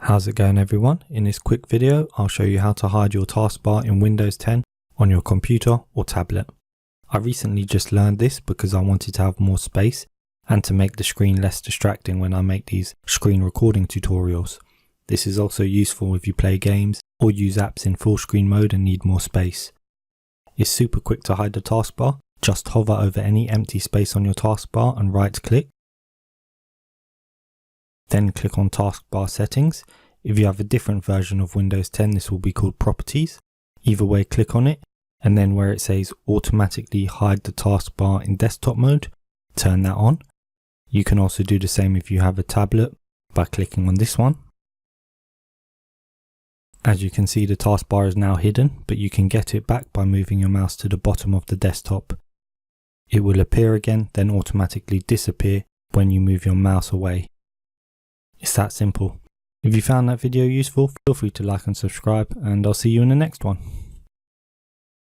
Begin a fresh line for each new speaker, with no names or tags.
How's it going everyone? In this quick video, I'll show you how to hide your taskbar in Windows 10 on your computer or tablet. I recently just learned this because I wanted to have more space and to make the screen less distracting when I make these screen recording tutorials. This is also useful if you play games or use apps in full screen mode and need more space. It's super quick to hide the taskbar. Just hover over any empty space on your taskbar and right click. Then click on Taskbar Settings. If you have a different version of Windows 10, this will be called Properties. Either way, click on it, and then where it says automatically hide the taskbar in desktop mode, turn that on. You can also do the same if you have a tablet by clicking on this one. As you can see, the taskbar is now hidden, but you can get it back by moving your mouse to the bottom of the desktop. It will appear again, then automatically disappear when you move your mouse away. It's that simple. If you found that video useful, feel free to like and subscribe, and I'll see you in the next one.